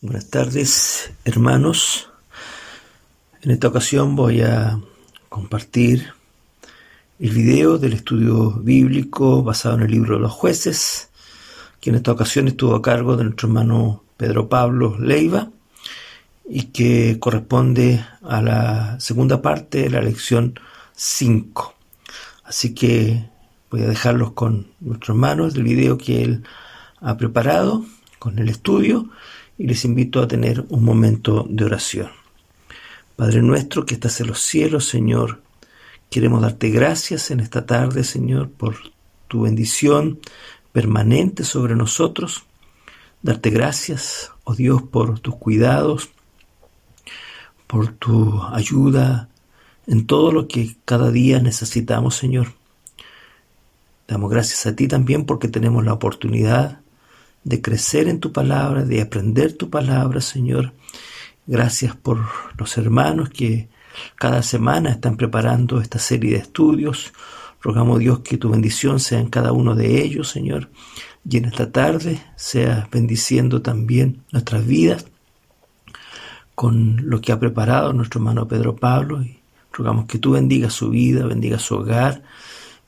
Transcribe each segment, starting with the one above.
Buenas tardes, hermanos. En esta ocasión voy a compartir el video del estudio bíblico basado en el libro de los Jueces, que en esta ocasión estuvo a cargo de nuestro hermano Pedro Pablo Leiva y que corresponde a la segunda parte de la lección 5. Así que voy a dejarlos con nuestro hermano del video que él ha preparado, con el estudio, y les invito a tener un momento de oración. Padre nuestro que estás en los cielos, Señor, queremos darte gracias en esta tarde, Señor, por tu bendición permanente sobre nosotros. Darte gracias, oh Dios, por tus cuidados, por tu ayuda en todo lo que cada día necesitamos, Señor. Damos gracias a ti también porque tenemos la oportunidad de crecer en tu palabra, de aprender tu palabra, Señor. Gracias por los hermanos que cada semana están preparando esta serie de estudios. Rogamos, Dios, que tu bendición sea en cada uno de ellos, Señor. Y en esta tarde sea bendiciendo también nuestras vidas con lo que ha preparado nuestro hermano Pedro Pablo. Y rogamos que tú bendigas su vida, bendigas su hogar,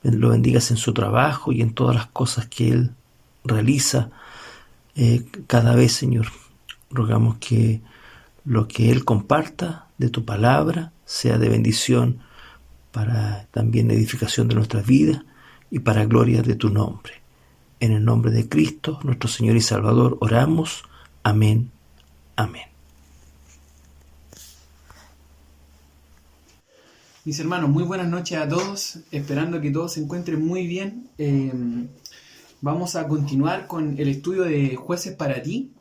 lo bendigas en su trabajo y en todas las cosas que él realiza cada vez, Señor. Rogamos que lo que él comparta de tu palabra sea de bendición para también edificación de nuestras vidas y para gloria de tu nombre. En el nombre de Cristo, nuestro Señor y Salvador, oramos. Amén. Amén. Mis hermanos, muy buenas noches a todos, esperando que todos se encuentren muy bien. Vamos a continuar con el estudio de Jueces para ti.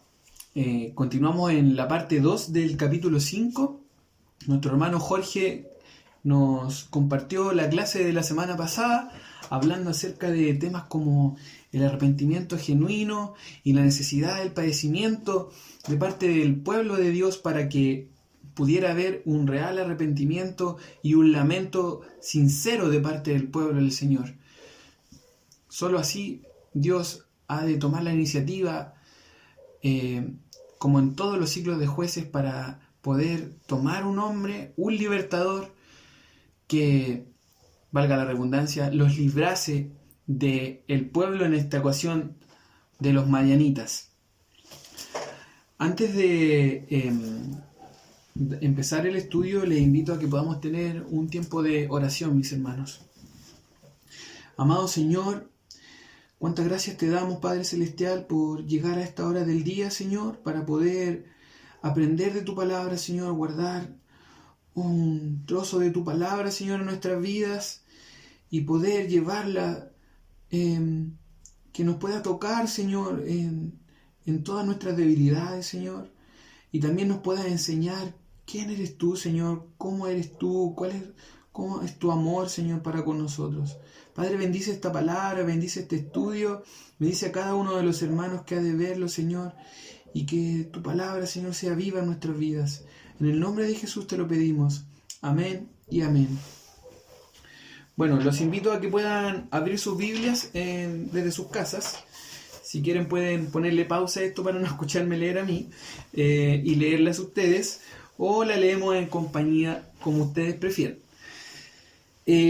Continuamos en la parte 2 del capítulo 5. Nuestro hermano Jorge nos compartió la clase de la semana pasada, hablando acerca de temas como el arrepentimiento genuino y la necesidad del padecimiento de parte del pueblo de Dios para que pudiera haber un real arrepentimiento y un lamento sincero de parte del pueblo del Señor. Solo así Dios ha de tomar la iniciativa, como en todos los ciclos de jueces, para poder tomar un hombre, un libertador, que, valga la redundancia, los librase del pueblo, en esta ocasión de los madianitas. Antes de empezar el estudio, les invito a que podamos tener un tiempo de oración, mis hermanos. Amado Señor, cuántas gracias te damos, Padre Celestial, por llegar a esta hora del día, Señor, para poder aprender de tu palabra, Señor, guardar un trozo de tu palabra, Señor, en nuestras vidas y poder llevarla, que nos pueda tocar, Señor, en todas nuestras debilidades, Señor, y también nos pueda enseñar quién eres tú, Señor, cómo eres tú, cómo es tu amor, Señor, para con nosotros. Padre, bendice esta palabra, bendice este estudio, bendice a cada uno de los hermanos que ha de verlo, Señor, y que tu palabra, Señor, sea viva en nuestras vidas. En el nombre de Jesús te lo pedimos. Amén y amén. Bueno, los invito a que puedan abrir sus Biblias desde sus casas. Si quieren pueden ponerle pausa a esto para no escucharme leer a mí y leerlas ustedes, o la leemos en compañía, como ustedes prefieran.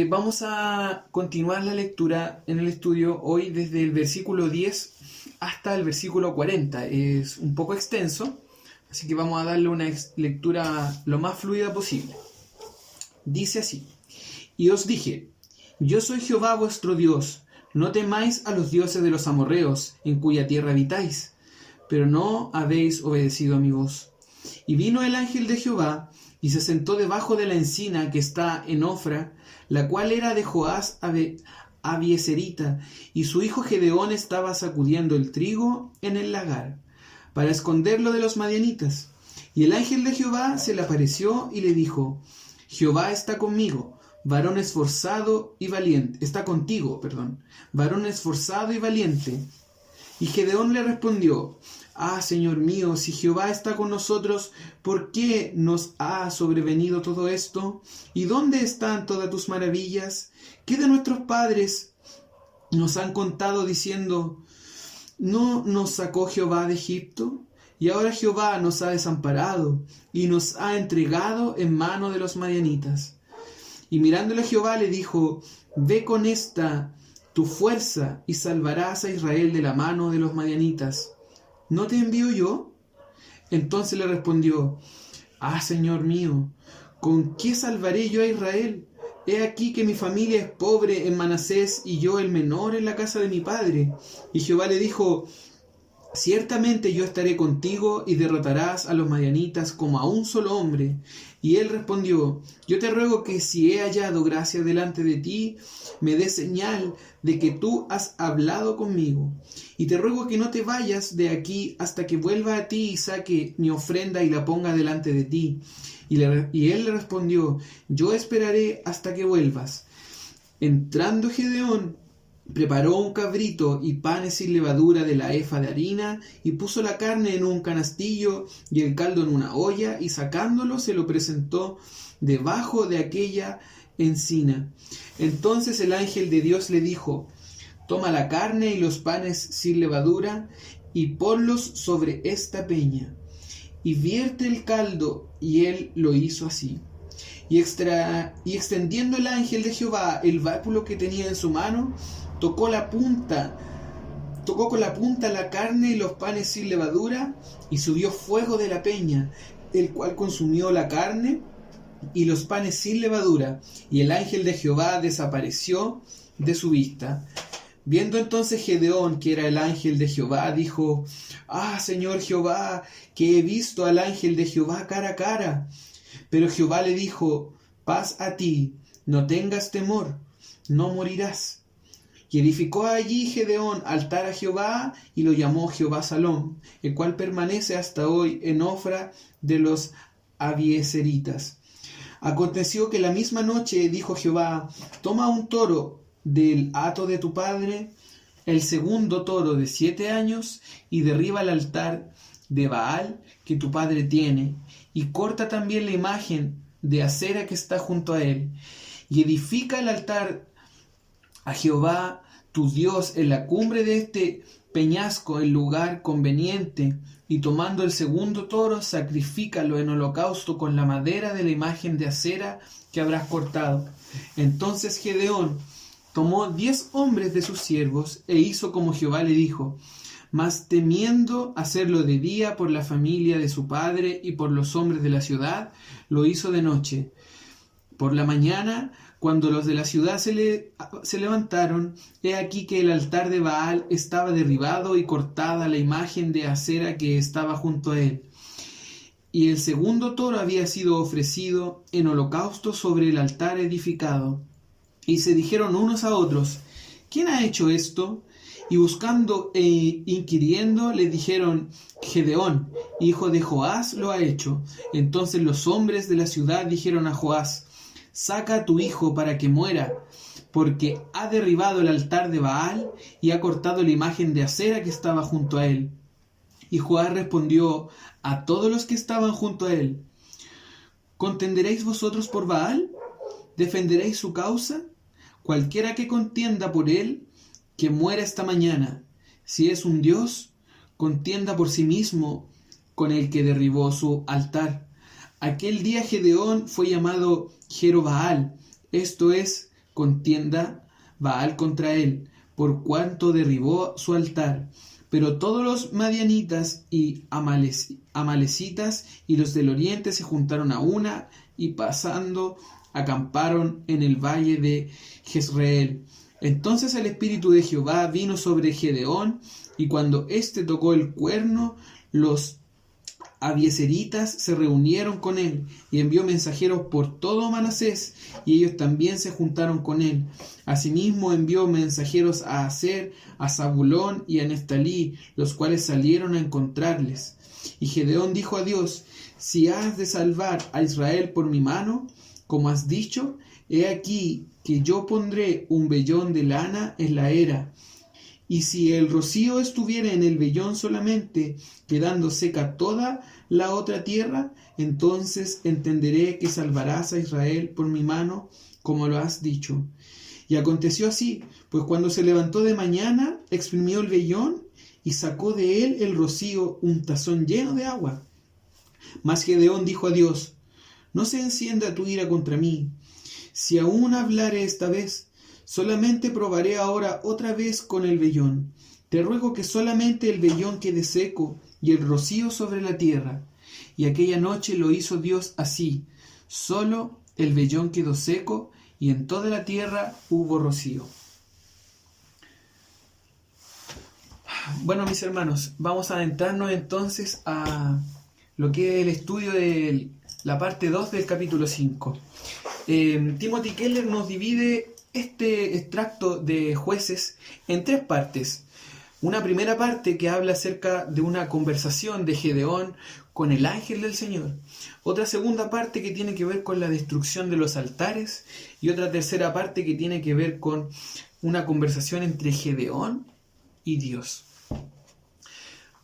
Vamos a continuar la lectura en el estudio hoy desde el versículo 10 hasta el versículo 40. Es un poco extenso, así que vamos a darle una lectura lo más fluida posible. Dice así: Y os dije, yo soy Jehová vuestro Dios, no temáis a los dioses de los amorreos, en cuya tierra habitáis, pero no habéis obedecido a mi voz. Y vino el ángel de Jehová, y se sentó debajo de la encina que está en Ofra, la cual era de Joás Abieserita, y su hijo Gedeón estaba sacudiendo el trigo en el lagar, para esconderlo de los madianitas. Y el ángel de Jehová se le apareció y le dijo: Jehová está conmigo, varón esforzado y valiente. Está contigo, varón esforzado y valiente. Y Gedeón le respondió: Ah, Señor mío, si Jehová está con nosotros, ¿por qué nos ha sobrevenido todo esto? ¿Y dónde están todas tus maravillas? ¿Qué de nuestros padres nos han contado diciendo: ¿no nos sacó Jehová de Egipto? y ahora Jehová nos ha desamparado y nos ha entregado en mano de los madianitas. Y mirándole Jehová le dijo: Ve con esta tu fuerza y salvarás a Israel de la mano de los madianitas. ¿No te envío yo? Entonces le respondió: Señor mío, ¿con qué salvaré yo a Israel? He aquí que mi familia es pobre en Manasés y yo el menor en la casa de mi padre. Y Jehová le dijo: Ciertamente yo estaré contigo y derrotarás a los madianitas como a un solo hombre. Y él respondió: Yo te ruego que si he hallado gracia delante de ti, me des señal de que tú has hablado conmigo. Y te ruego que no te vayas de aquí hasta que vuelva a ti y saque mi ofrenda y la ponga delante de ti. Y él le respondió: Yo esperaré hasta que vuelvas. Entrando Gedeón, preparó un cabrito y panes sin levadura de la efa de harina, y puso la carne en un canastillo y el caldo en una olla, y sacándolo se lo presentó debajo de aquella encina. Entonces el ángel de Dios le dijo: Toma la carne y los panes sin levadura, y ponlos sobre esta peña, y vierte el caldo. Y él lo hizo así. Y extendiendo el ángel de Jehová el báculo que tenía en su mano, tocó con la punta la carne y los panes sin levadura, y subió fuego de la peña, el cual consumió la carne y los panes sin levadura, y el ángel de Jehová desapareció de su vista. Viendo entonces Gedeón que era el ángel de Jehová, dijo: Señor Jehová, que he visto al ángel de Jehová cara a cara. Pero Jehová le dijo: Paz a ti, no tengas temor, no morirás. Y edificó allí Gedeón altar a Jehová, y lo llamó Jehová Salom, el cual permanece hasta hoy en Ofra de los abiezeritas. Aconteció que la misma noche dijo Jehová: Toma un toro del hato de tu padre, el segundo toro de 7 años, y derriba el altar de Baal que tu padre tiene, y corta también la imagen de acera que está junto a él, y edifica el altar a Jehová tu Dios en la cumbre de este peñasco, en lugar conveniente, y tomando el segundo toro, sacrifícalo en holocausto con la madera de la imagen de acera que habrás cortado. Entonces Gedeón tomó 10 hombres de sus siervos e hizo como Jehová le dijo, mas temiendo hacerlo de día por la familia de su padre y por los hombres de la ciudad, lo hizo de noche. Por la mañana, cuando los de la ciudad se levantaron, he aquí que el altar de Baal estaba derribado y cortada la imagen de acera que estaba junto a él. Y el segundo toro había sido ofrecido en holocausto sobre el altar edificado. Y se dijeron unos a otros, ¿quién ha hecho esto? Y buscando e inquiriendo le dijeron, Gedeón, hijo de Joás, lo ha hecho. Entonces los hombres de la ciudad dijeron a Joás, saca a tu hijo para que muera, porque ha derribado el altar de Baal y ha cortado la imagen de acera que estaba junto a él. Y Joás respondió a todos los que estaban junto a él, ¿contenderéis vosotros por Baal? ¿Defenderéis su causa? Cualquiera que contienda por él, que muera esta mañana. Si es un dios, contienda por sí mismo con el que derribó su altar. Aquel día Gedeón fue llamado Jerobaal, esto es, contienda Baal contra él, por cuanto derribó su altar. Pero todos los madianitas y amalecitas y los del oriente se juntaron a una y pasando acamparon en el valle de Jezreel. Entonces el espíritu de Jehová vino sobre Gedeón, y cuando éste tocó el cuerno, los abiezeritas se reunieron con él, y envió mensajeros por todo Manasés, y ellos también se juntaron con él. Asimismo envió mensajeros a Aser, a Zabulón y a Neftalí, los cuales salieron a encontrarles. Y Gedeón dijo a Dios, si has de salvar a Israel por mi mano, como has dicho, he aquí que yo pondré un vellón de lana en la era, y si el rocío estuviera en el vellón solamente, quedando seca toda la otra tierra, entonces entenderé que salvarás a Israel por mi mano, como lo has dicho. Y aconteció así, pues cuando se levantó de mañana, exprimió el vellón, y sacó de él el rocío un tazón lleno de agua. Mas Gedeón dijo a Dios: no se encienda tu ira contra mí. Si aún hablare esta vez, solamente probaré ahora otra vez con el vellón. Te ruego que solamente el vellón quede seco y el rocío sobre la tierra. Y aquella noche lo hizo Dios así. Solo el vellón quedó seco y en toda la tierra hubo rocío. Bueno, mis hermanos, vamos a adentrarnos entonces a lo que es el estudio de la parte 2 del capítulo 5. Timothy Keller nos divide este extracto de Jueces en 3 partes. Una primera parte que habla acerca de una conversación de Gedeón con el ángel del Señor. Otra segunda parte que tiene que ver con la destrucción de los altares. Y otra tercera parte que tiene que ver con una conversación entre Gedeón y Dios.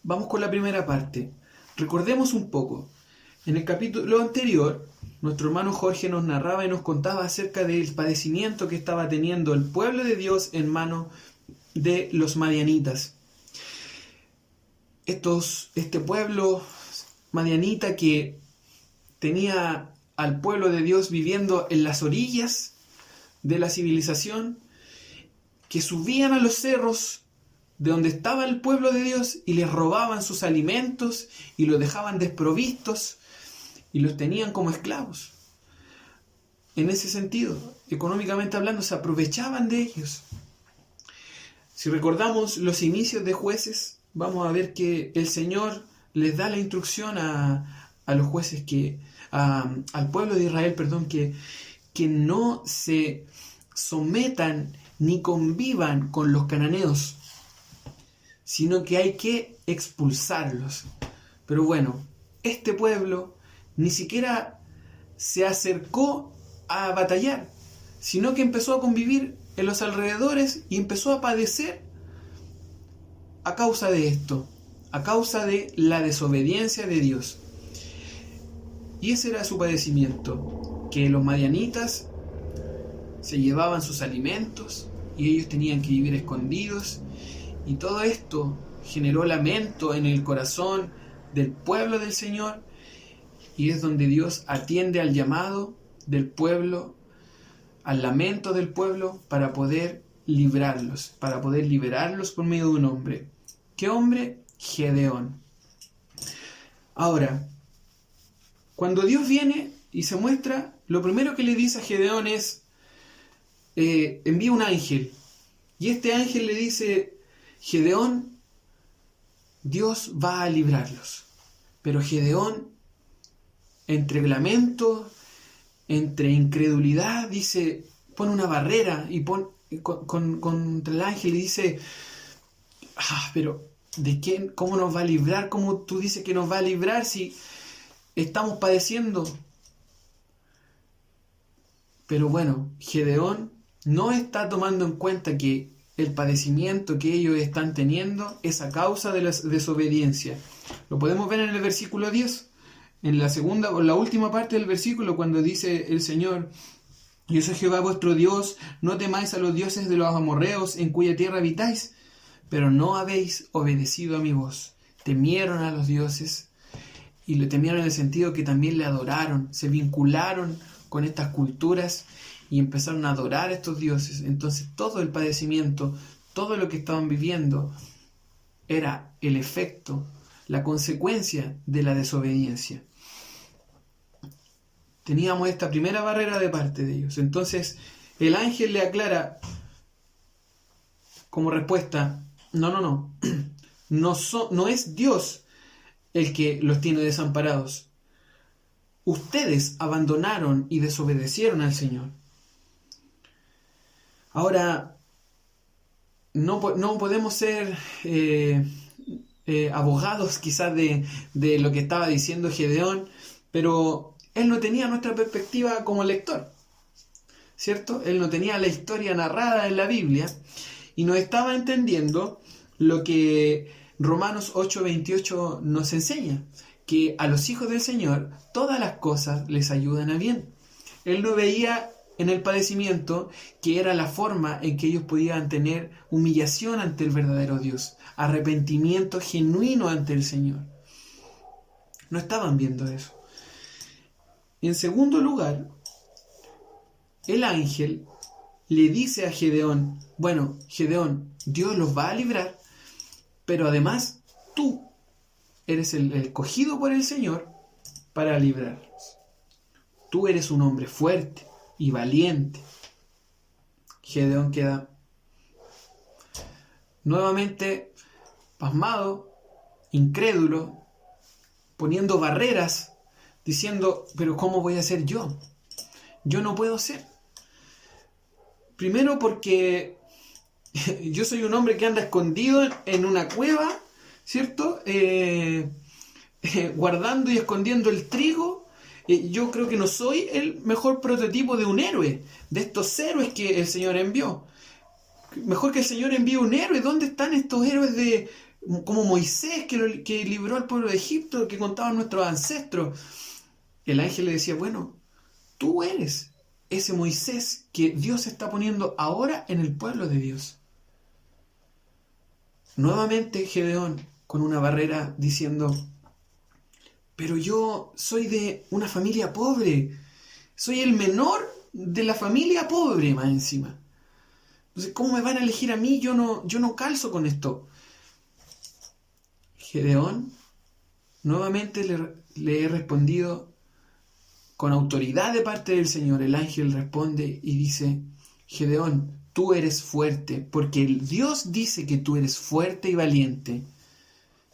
Vamos con la primera parte. Recordemos un poco. En el capítulo anterior, nuestro hermano Jorge nos narraba y nos contaba acerca del padecimiento que estaba teniendo el pueblo de Dios en manos de los madianitas. Este pueblo madianita que tenía al pueblo de Dios viviendo en las orillas de la civilización, que subían a los cerros de donde estaba el pueblo de Dios y les robaban sus alimentos y los dejaban desprovistos y los tenían como esclavos. En ese sentido, económicamente hablando, se aprovechaban de ellos. Si recordamos los inicios de Jueces, vamos a ver que el Señor les da la instrucción a los jueces al pueblo de Israel, que no se sometan ni convivan con los cananeos, sino que hay que expulsarlos. Pero bueno, este pueblo ni siquiera se acercó a batallar, sino que empezó a convivir en los alrededores y empezó a padecer a causa de esto, a causa de la desobediencia de Dios. Y ese era su padecimiento, que los madianitas se llevaban sus alimentos y ellos tenían que vivir escondidos, y todo esto generó lamento en el corazón del pueblo del Señor, y es donde Dios atiende al llamado del pueblo, al lamento del pueblo, para poder librarlos, para poder liberarlos por medio de un hombre. ¿Qué hombre? Gedeón. Ahora, cuando Dios viene y se muestra, lo primero que le dice a Gedeón es: envía un ángel. Y este ángel le dice: Gedeón, Dios va a librarlos. Pero Gedeón, entre lamento, entre incredulidad, dice, pone una barrera y contra el ángel y dice: pero ¿de quién? ¿Cómo nos va a librar? ¿Cómo tú dices que nos va a librar si estamos padeciendo? Pero bueno, Gedeón no está tomando en cuenta que el padecimiento que ellos están teniendo es a causa de la desobediencia. Lo podemos ver en el versículo 10, en la última parte del versículo, cuando dice el Señor: yo soy Jehová vuestro Dios, no temáis a los dioses de los amorreos en cuya tierra habitáis, pero no habéis obedecido a mi voz. Temieron a los dioses, y lo temieron en el sentido que también le adoraron, se vincularon con estas culturas y empezaron a adorar a estos dioses. Entonces todo el padecimiento, todo lo que estaban viviendo, era el efecto, la consecuencia de la desobediencia. Teníamos esta primera barrera de parte de ellos. Entonces el ángel le aclara como respuesta: no es Dios el que los tiene desamparados. Ustedes abandonaron y desobedecieron al Señor. Ahora, no podemos ser abogados quizás de lo que estaba diciendo Gedeón, pero él no tenía nuestra perspectiva como lector, ¿cierto? Él no tenía la historia narrada en la Biblia y no estaba entendiendo lo que Romanos 8:28 nos enseña, que a los hijos del Señor todas las cosas les ayudan a bien. Él no veía en el padecimiento, que era la forma en que ellos podían tener humillación ante el verdadero Dios, arrepentimiento genuino ante el Señor. No estaban viendo eso. En segundo lugar, el ángel le dice a Gedeón, bueno, Gedeón, Dios los va a librar, pero además tú eres el escogido por el Señor para librarlos. Tú eres un hombre fuerte y valiente. Gedeón queda nuevamente pasmado, incrédulo, poniendo barreras, diciendo, pero ¿cómo voy a ser yo? Yo no puedo ser. Primero porque yo soy un hombre que anda escondido en una cueva, ¿cierto? Guardando y escondiendo el trigo. Yo creo que no soy el mejor prototipo de un héroe, de estos héroes que el Señor envió. Mejor que el Señor envíe un héroe. ¿Dónde están estos héroes como Moisés que libró al pueblo de Egipto, que contaban nuestros ancestros? El ángel le decía, bueno, tú eres ese Moisés que Dios está poniendo ahora en el pueblo de Dios. Nuevamente Gedeón con una barrera diciendo, pero yo soy de una familia pobre, soy el menor de la familia pobre más encima. Entonces, ¿cómo me van a elegir a mí? Yo no calzo con esto. Gedeón nuevamente le he respondido con autoridad de parte del Señor. El ángel responde y dice, Gedeón, tú eres fuerte, porque el Dios dice que tú eres fuerte y valiente.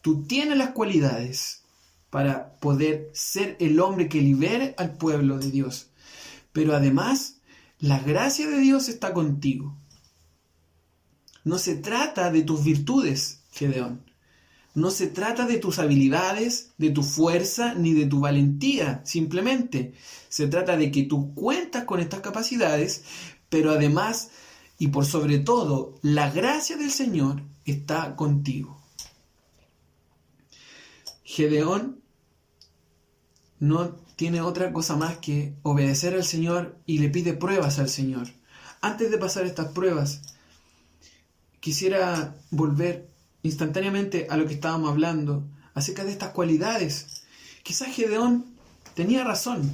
Tú tienes las cualidades para poder ser el hombre que libere al pueblo de Dios. Pero además, la gracia de Dios está contigo. No se trata de tus virtudes, Gedeón. No se trata de tus habilidades, de tu fuerza, ni de tu valentía, simplemente. Se trata de que tú cuentas con estas capacidades, pero además, y por sobre todo, la gracia del Señor está contigo. Gedeón no tiene otra cosa más que obedecer al Señor y le pide pruebas al Señor. Antes de pasar estas pruebas, quisiera volver instantáneamente a lo que estábamos hablando acerca de estas cualidades. Quizás Gedeón tenía razón.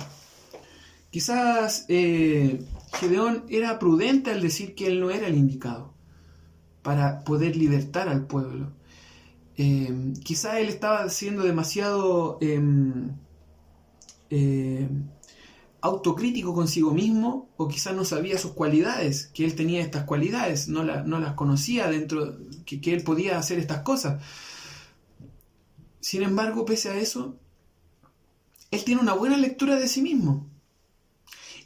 Quizás Gedeón era prudente al decir que él no era el indicado para poder libertar al pueblo. Quizás él estaba siendo demasiado autocrítico consigo mismo, o quizás no sabía sus cualidades, que él tenía estas cualidades, no las conocía dentro, que él podía hacer estas cosas. Sin embargo, pese a eso, él tiene una buena lectura de sí mismo.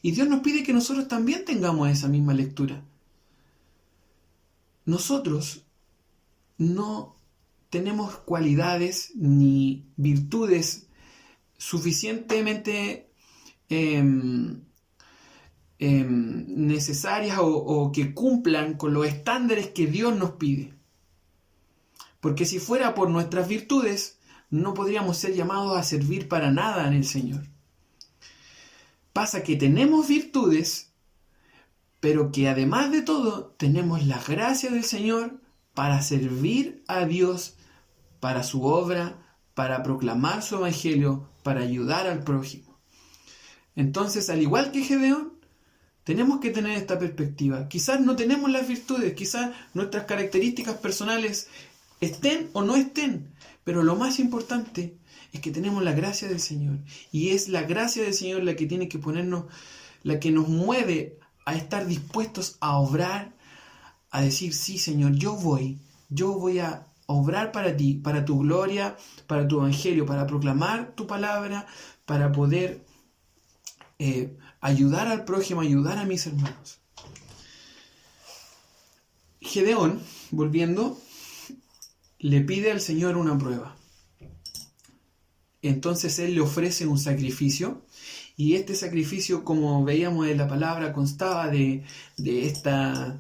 Y Dios nos pide que nosotros también tengamos esa misma lectura. Nosotros no tenemos cualidades ni virtudes suficientemente necesarias o que cumplan con los estándares que Dios nos pide. Porque si fuera por nuestras virtudes, no podríamos ser llamados a servir para nada en el Señor. Pasa que tenemos virtudes, pero que además de todo tenemos la gracia del Señor para servir a Dios, para su obra, para proclamar su evangelio, para ayudar al prójimo. Entonces, al igual que Gedeón, tenemos que tener esta perspectiva. Quizás no tenemos las virtudes, quizás nuestras características personales estén o no estén, pero lo más importante es que tenemos la gracia del Señor. Y es la gracia del Señor la que tiene que ponernos, la que nos mueve a estar dispuestos a obrar, a decir, sí, Señor, yo voy a obrar para ti, para tu gloria, para tu evangelio, para proclamar tu palabra, para poder ayudar al prójimo, ayudar a mis hermanos. Gedeón, volviendo, le pide al Señor una prueba. Entonces él le ofrece un sacrificio, y este sacrificio, como veíamos en la palabra, constaba de esta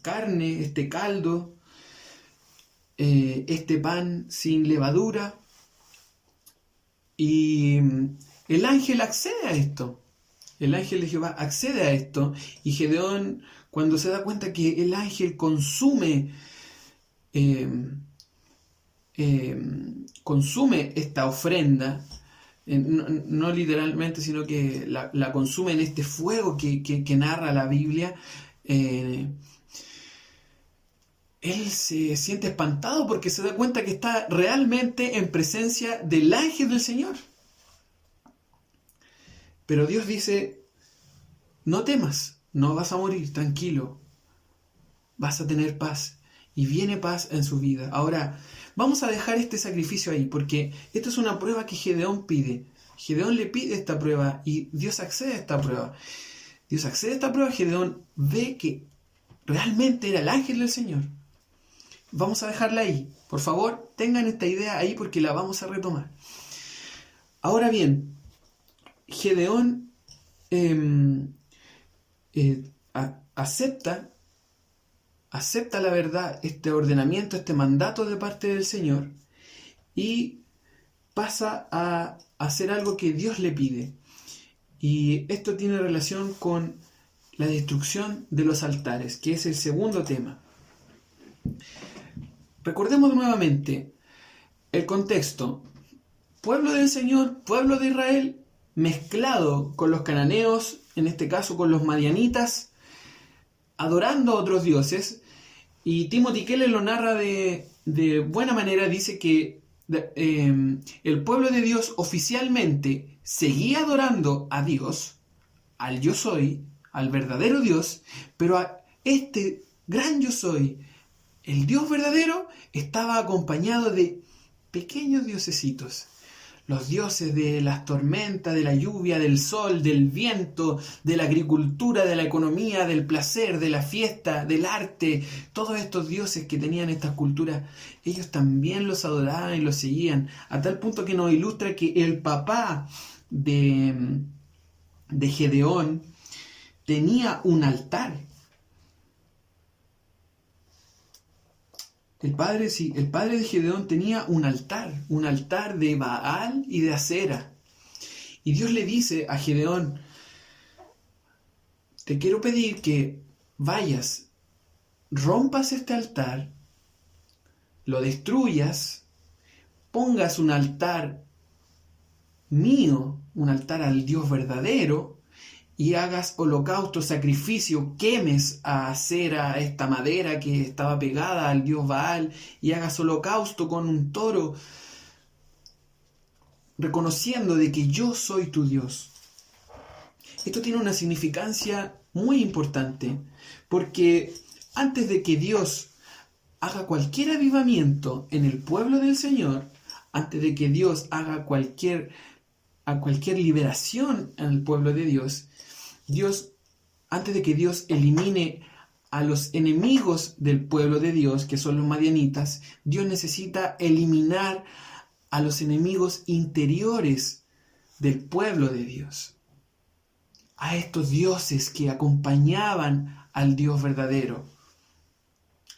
carne, este caldo, este pan sin levadura, y el ángel accede a esto. El ángel de Jehová accede a esto y Gedeón, cuando se da cuenta que el ángel consume esta ofrenda, no literalmente, sino que la consume en este fuego que narra la Biblia, él se siente espantado porque se da cuenta que está realmente en presencia del ángel del Señor. Pero Dios dice, no temas, no vas a morir, tranquilo, vas a tener paz. Y viene paz en su vida. Ahora, vamos a dejar este sacrificio ahí, porque esto es una prueba que Gedeón pide. Gedeón le pide esta prueba y Dios accede a esta prueba. Dios accede a esta prueba, Gedeón ve que realmente era el ángel del Señor. Vamos a dejarla ahí. Por favor, tengan esta idea ahí porque la vamos a retomar. Ahora bien, Gedeón acepta la verdad, este ordenamiento, este mandato de parte del Señor y pasa a hacer algo que Dios le pide. Y esto tiene relación con la destrucción de los altares, que es el segundo tema. Recordemos nuevamente el contexto. Pueblo del Señor, pueblo de Israel, mezclado con los cananeos, en este caso con los madianitas, adorando a otros dioses. Y Timothy Keller lo narra de buena manera, dice que el pueblo de Dios oficialmente seguía adorando a Dios, al yo soy, al verdadero Dios, pero a este gran yo soy, el Dios verdadero, estaba acompañado de pequeños diosesitos. Los dioses de las tormentas, de la lluvia, del sol, del viento, de la agricultura, de la economía, del placer, de la fiesta, del arte. Todos estos dioses que tenían estas culturas, ellos también los adoraban y los seguían. A tal punto que nos ilustra que el papá de Gedeón tenía un altar. El padre de Gedeón tenía un altar de Baal y de Asera. Y Dios le dice a Gedeón, te quiero pedir que vayas, rompas este altar, lo destruyas, pongas un altar mío, un altar al Dios verdadero, y hagas holocausto, sacrificio, quemes a Asera, esta madera que estaba pegada al dios Baal, y hagas holocausto con un toro, reconociendo de que yo soy tu Dios. Esto tiene una significancia muy importante, porque antes de que Dios haga cualquier avivamiento en el pueblo del Señor, antes de que Dios haga cualquier liberación en el pueblo de Dios, antes de que Dios elimine a los enemigos del pueblo de Dios, que son los madianitas, Dios necesita eliminar a los enemigos interiores del pueblo de Dios, a estos dioses que acompañaban al Dios verdadero,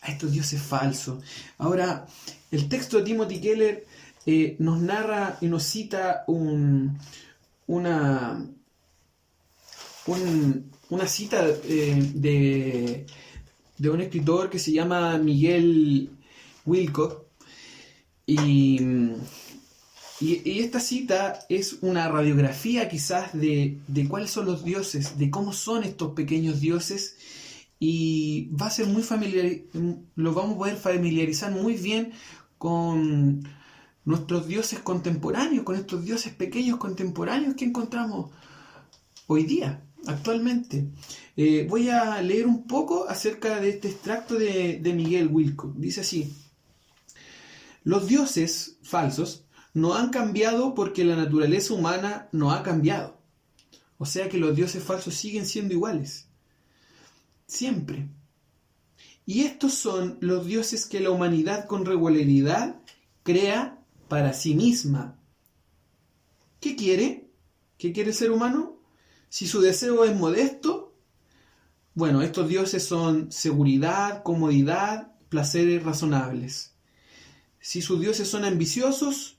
a estos dioses falsos. Ahora, el texto de Timothy Keller nos narra y nos cita una cita de un escritor que se llama Miguel Wilcock, y esta cita es una radiografía quizás de cuáles son los dioses, de cómo son estos pequeños dioses, y va a ser lo vamos a poder familiarizar muy bien con nuestros dioses contemporáneos, con estos dioses pequeños contemporáneos que encontramos hoy día, actualmente. Voy a leer un poco acerca de este extracto de Miguel Wilcock. Dice así: los dioses falsos no han cambiado porque la naturaleza humana no ha cambiado. O sea que los dioses falsos siguen siendo iguales. Siempre. Y estos son los dioses que la humanidad con regularidad crea para sí misma. ¿Qué quiere? ¿Qué quiere el ser humano? Si su deseo es modesto, bueno, estos dioses son seguridad, comodidad, placeres razonables. Si sus dioses son ambiciosos,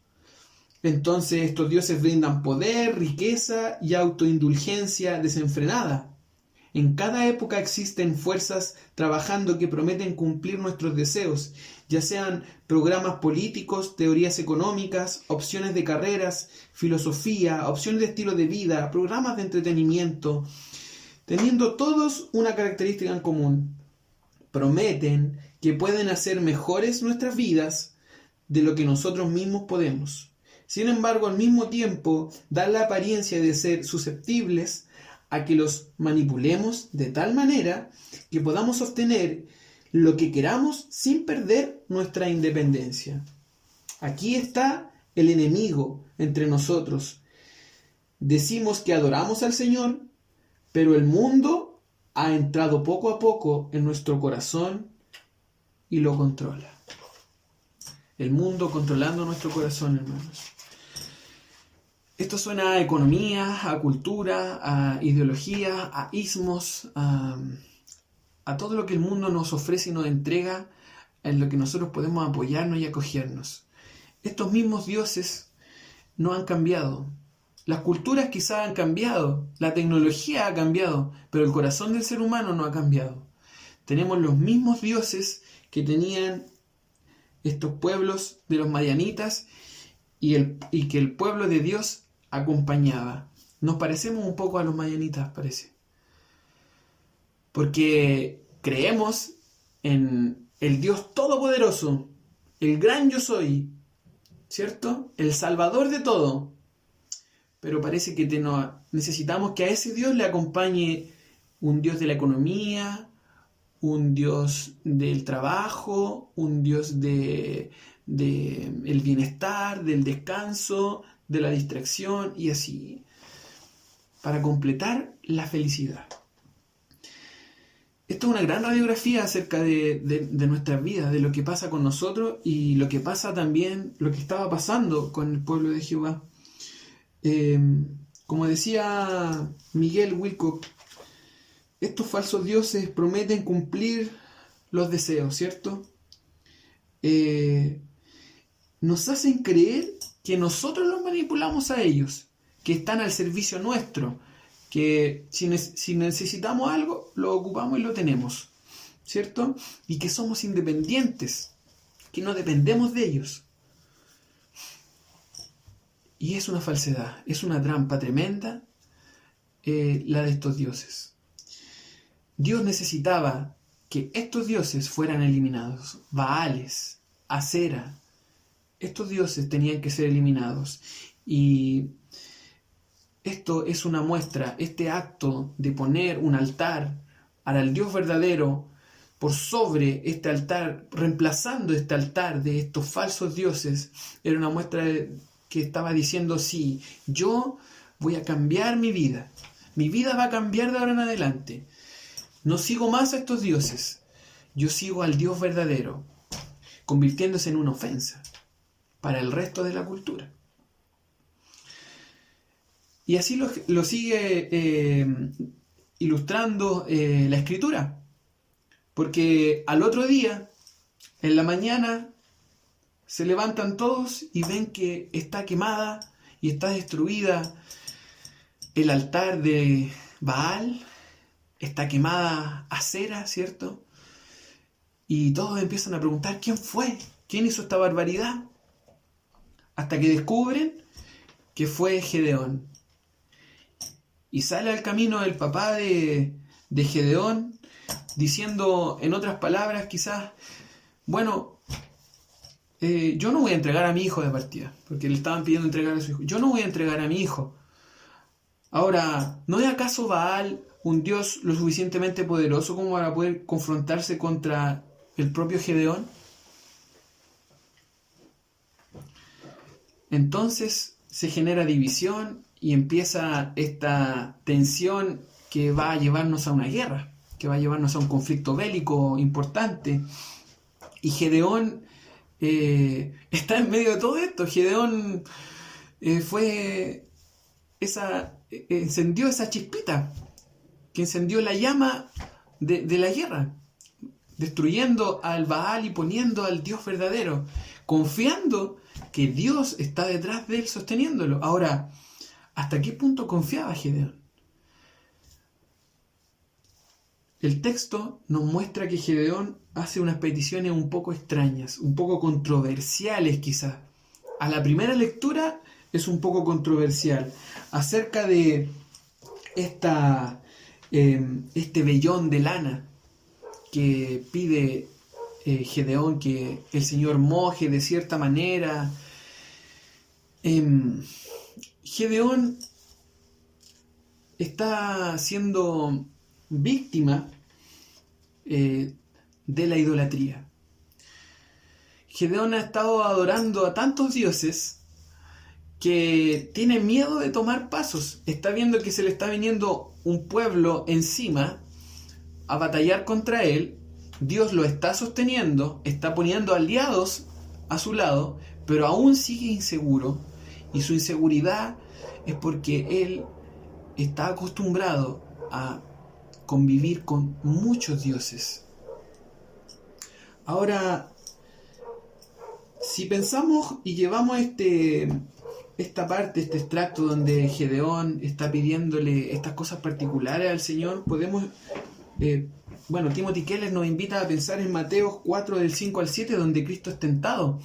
Entonces estos dioses brindan poder, riqueza y autoindulgencia desenfrenada. En cada época existen fuerzas trabajando que prometen cumplir nuestros deseos, ya sean programas políticos, teorías económicas, opciones de carreras, filosofía, opciones de estilo de vida, programas de entretenimiento, teniendo todos una característica en común. Prometen que pueden hacer mejores nuestras vidas de lo que nosotros mismos podemos. Sin embargo, al mismo tiempo, dan la apariencia de ser susceptibles a que los manipulemos de tal manera que podamos obtener lo que queramos sin perder nuestra independencia. Aquí está el enemigo entre nosotros. Decimos que adoramos al Señor, pero el mundo ha entrado poco a poco en nuestro corazón y lo controla. El mundo controlando nuestro corazón, hermanos. Esto suena a economía, a cultura, a ideología, a ismos, a todo lo que el mundo nos ofrece y nos entrega, en lo que nosotros podemos apoyarnos y acogernos. Estos mismos dioses no han cambiado. Las culturas quizás han cambiado, la tecnología ha cambiado, pero el corazón del ser humano no ha cambiado. Tenemos los mismos dioses que tenían estos pueblos de los madianitas y que el pueblo de Dios acompañaba. Nos parecemos un poco a los madianitas, parece. Porque creemos en el Dios Todopoderoso, el gran yo soy, ¿cierto? El Salvador de todo. Pero parece que necesitamos que a ese Dios le acompañe un Dios de la economía, un Dios del trabajo, un Dios del bienestar, del descanso, de la distracción y así, para completar la felicidad. Esto es una gran radiografía acerca de nuestras vidas, de lo que pasa con nosotros y lo que pasa también, lo que estaba pasando con el pueblo de Jehová. Como decía Miguel Wilcock, estos falsos dioses prometen cumplir los deseos, ¿cierto? Nos hacen creer que nosotros los manipulamos a ellos, que están al servicio nuestro, que si necesitamos algo, lo ocupamos y lo tenemos, ¿cierto? Y que somos independientes, que no dependemos de ellos. Y es una falsedad, es una trampa tremenda la de estos dioses. Dios necesitaba que estos dioses fueran eliminados. Baales, Acera, estos dioses tenían que ser eliminados. Y esto es una muestra, este acto de poner un altar al Dios verdadero por sobre este altar, reemplazando este altar de estos falsos dioses, era una muestra que estaba diciendo, sí, yo voy a cambiar mi vida va a cambiar de ahora en adelante. No sigo más a estos dioses, yo sigo al Dios verdadero, convirtiéndose en una ofensa para el resto de la cultura. Y así lo sigue ilustrando la Escritura, porque al otro día, en la mañana, se levantan todos y ven que está quemada y está destruida el altar de Baal, está quemada Acera, ¿cierto? Y todos empiezan a preguntar, ¿quién fue? ¿Quién hizo esta barbaridad? Hasta que descubren que fue Gedeón. Y sale al camino el papá de Gedeón, diciendo, en otras palabras quizás, bueno, yo no voy a entregar a mi hijo de partida, porque le estaban pidiendo entregar a su hijo. Yo no voy a entregar a mi hijo. Ahora, ¿no es acaso Baal un dios lo suficientemente poderoso como para poder confrontarse contra el propio Gedeón? Entonces se genera división y empieza esta tensión que va a llevarnos a una guerra, que va a llevarnos a un conflicto bélico importante. Y Gedeón está en medio de todo esto. Gedeón encendió esa chispita que encendió la llama de la guerra, destruyendo al Baal y poniendo al Dios verdadero, confiando que Dios está detrás de él sosteniéndolo. Ahora, ¿hasta qué punto confiaba Gedeón? El texto nos muestra que Gedeón hace unas peticiones un poco extrañas, un poco controversiales quizás. A la primera lectura es un poco controversial acerca de este vellón de lana que pide Gedeón que el Señor moje de cierta manera. Gedeón está siendo víctima de la idolatría. Gedeón ha estado adorando a tantos dioses que tiene miedo de tomar pasos. Está viendo que se le está viniendo un pueblo encima a batallar contra él. Dios lo está sosteniendo, está poniendo aliados a su lado, pero aún sigue inseguro. Y su inseguridad es porque él está acostumbrado a convivir con muchos dioses. Ahora, si pensamos y llevamos esta parte, este extracto donde Gedeón está pidiéndole estas cosas particulares al Señor, podemos, Timothy Keller nos invita a pensar en Mateo 4 del 5 al 7, donde Cristo es tentado.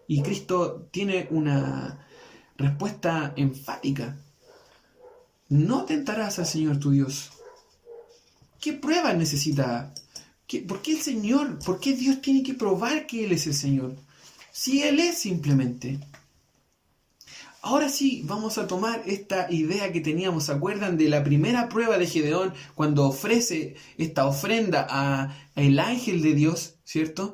Y Cristo tiene una respuesta enfática. No tentarás al Señor tu Dios. ¿Qué pruebas necesita? ¿Por qué el Señor? ¿Por qué Dios tiene que probar que Él es el Señor? Si Él es simplemente. Ahora sí, vamos a tomar esta idea que teníamos. ¿Se acuerdan de la primera prueba de Gedeón cuando ofrece esta ofrenda al ángel de Dios, ¿cierto?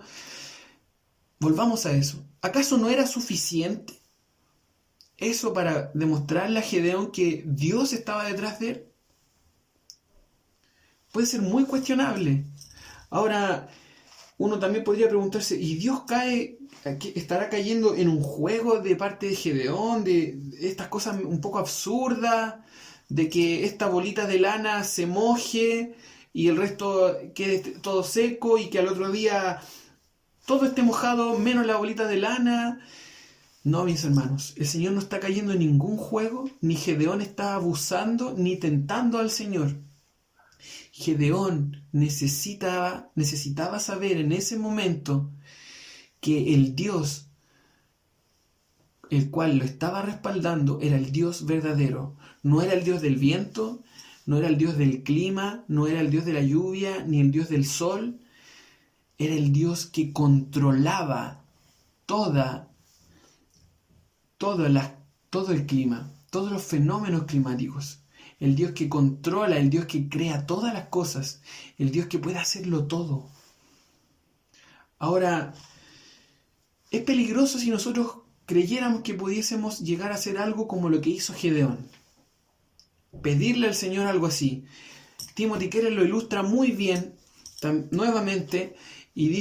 Volvamos a eso. ¿Acaso no era suficiente eso para demostrarle a Gedeón que Dios estaba detrás de él? Puede ser muy cuestionable. Ahora, uno también podría preguntarse, ¿y Dios estará cayendo en un juego de parte de Gedeón, de estas cosas un poco absurdas, de que esta bolita de lana se moje y el resto quede todo seco y que al otro día todo esté mojado menos la bolita de lana? No, mis hermanos, el Señor no está cayendo en ningún juego, ni Gedeón está abusando ni tentando al Señor. Gedeón necesitaba saber en ese momento que el Dios, el cual lo estaba respaldando, era el Dios verdadero. No era el Dios del viento, no era el Dios del clima, no era el Dios de la lluvia, ni el Dios del sol. Era el Dios que controlaba todo el clima, todos los fenómenos climáticos. El Dios que controla, el Dios que crea todas las cosas, el Dios que puede hacerlo todo. Ahora, es peligroso si nosotros creyéramos que pudiésemos llegar a hacer algo como lo que hizo Gedeón. Pedirle al Señor algo así. Timothy Keller lo ilustra muy bien, nuevamente, y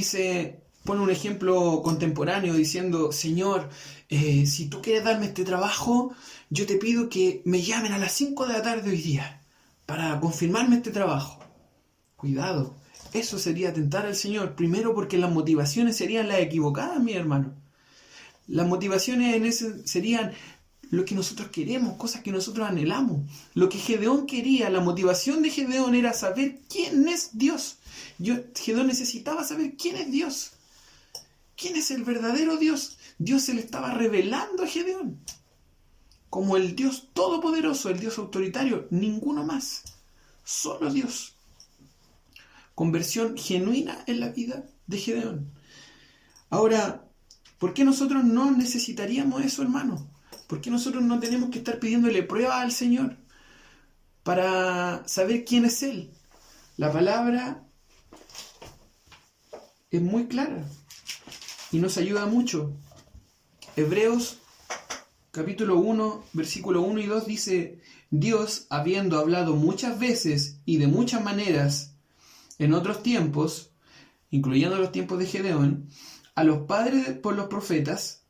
pone un ejemplo contemporáneo diciendo, Señor, si tú quieres darme este trabajo, yo te pido que me llamen a las 5 de la tarde hoy día para confirmarme este trabajo. Cuidado, eso sería tentar al Señor. Primero porque las motivaciones serían las equivocadas, mi hermano. Las motivaciones serían lo que nosotros queremos, cosas que nosotros anhelamos. Lo que Gedeón quería, la motivación de Gedeón era saber quién es Dios. Gedeón necesitaba saber quién es Dios. ¿Quién es el verdadero Dios? Dios se le estaba revelando a Gedeón como el Dios todopoderoso, el Dios autoritario, ninguno más, solo Dios. Conversión genuina en la vida de Gedeón. Ahora, ¿por qué nosotros no necesitaríamos eso, hermano? ¿Por qué nosotros no tenemos que estar pidiéndole prueba al Señor para saber quién es Él? La palabra es muy clara y nos ayuda mucho. Hebreos capítulo 1, versículo 1 y 2 dice, Dios, habiendo hablado muchas veces y de muchas maneras en otros tiempos, incluyendo los tiempos de Gedeón, a los padres por los profetas,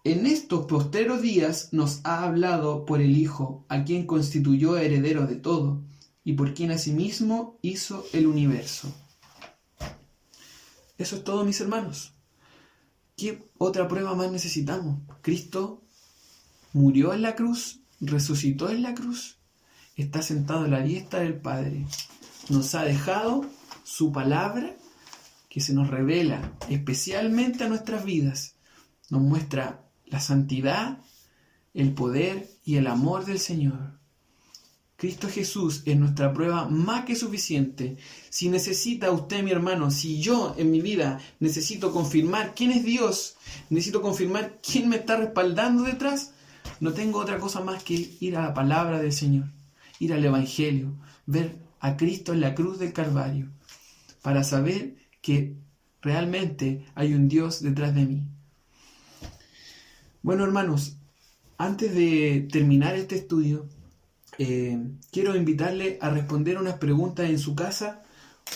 en estos postreros días nos ha hablado por el Hijo, a quien constituyó heredero de todo, y por quien asimismo hizo el universo. Eso es todo, mis hermanos. ¿Qué otra prueba más necesitamos? Cristo murió en la cruz, resucitó en la cruz, está sentado a la diestra del Padre. Nos ha dejado su palabra que se nos revela especialmente a nuestras vidas. Nos muestra la santidad, el poder y el amor del Señor. Cristo Jesús es nuestra prueba más que suficiente. Si necesita usted, mi hermano, si yo en mi vida necesito confirmar quién es Dios, necesito confirmar quién me está respaldando detrás, no tengo otra cosa más que ir a la palabra del Señor, ir al Evangelio, ver a Cristo en la cruz del Calvario, para saber que realmente hay un Dios detrás de mí. Bueno, hermanos, antes de terminar este estudio, quiero invitarle a responder unas preguntas en su casa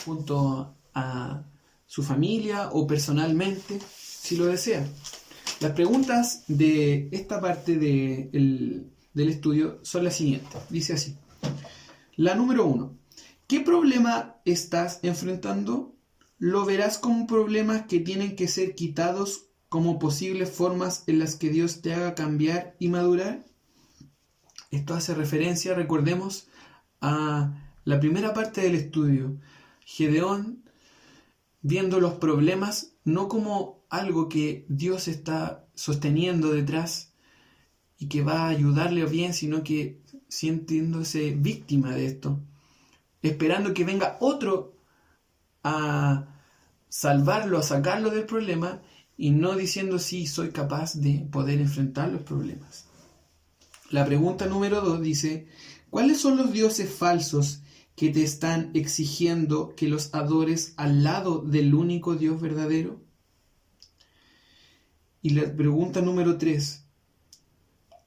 junto a su familia o personalmente, si lo desea. Las preguntas de esta parte del estudio son las siguientes. Dice así. La número 1. ¿Qué problema estás enfrentando? ¿Lo verás como problemas que tienen que ser quitados como posibles formas en las que Dios te haga cambiar y madurar? Esto hace referencia, recordemos, a la primera parte del estudio. Gedeón viendo los problemas no como algo que Dios está sosteniendo detrás y que va a ayudarle bien, sino que sintiéndose víctima de esto, esperando que venga otro a salvarlo, a sacarlo del problema, y no diciendo sí, soy capaz de poder enfrentar los problemas. La pregunta número 2 dice, ¿cuáles son los dioses falsos que te están exigiendo que los adores al lado del único Dios verdadero? Y la pregunta número 3,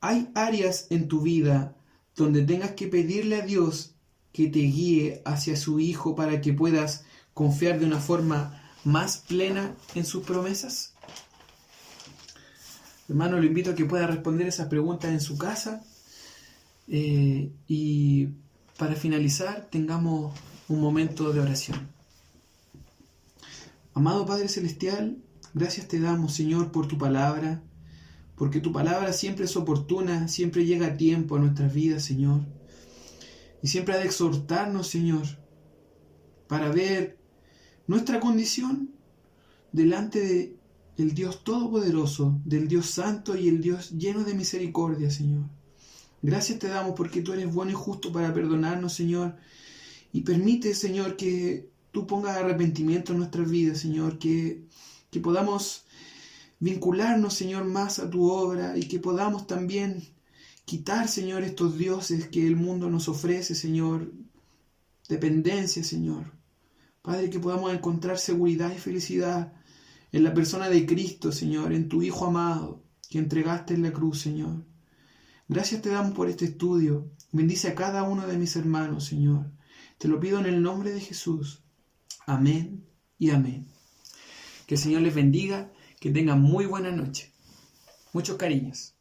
¿hay áreas en tu vida donde tengas que pedirle a Dios que te guíe hacia su Hijo para que puedas confiar de una forma más plena en sus promesas? Hermano, lo invito a que pueda responder esas preguntas en su casa. Y para finalizar, tengamos un momento de oración. Amado Padre Celestial, gracias te damos, Señor, por tu palabra, porque tu palabra siempre es oportuna, siempre llega a tiempo a nuestras vidas, Señor. Y siempre ha de exhortarnos, Señor, para ver nuestra condición delante del Dios Todopoderoso, del Dios Santo y el Dios lleno de misericordia, Señor. Gracias te damos porque tú eres bueno y justo para perdonarnos, Señor. Y permite, Señor, que tú pongas arrepentimiento en nuestras vidas, Señor. Que podamos vincularnos, Señor, más a tu obra y que podamos también quitar, Señor, estos dioses que el mundo nos ofrece, Señor. Dependencia, Señor. Padre, que podamos encontrar seguridad y felicidad en la persona de Cristo, Señor, en tu Hijo amado que entregaste en la cruz, Señor. Gracias te damos por este estudio. Bendice a cada uno de mis hermanos, Señor. Te lo pido en el nombre de Jesús. Amén y amén. Que el Señor les bendiga, que tengan muy buena noche. Muchos cariños.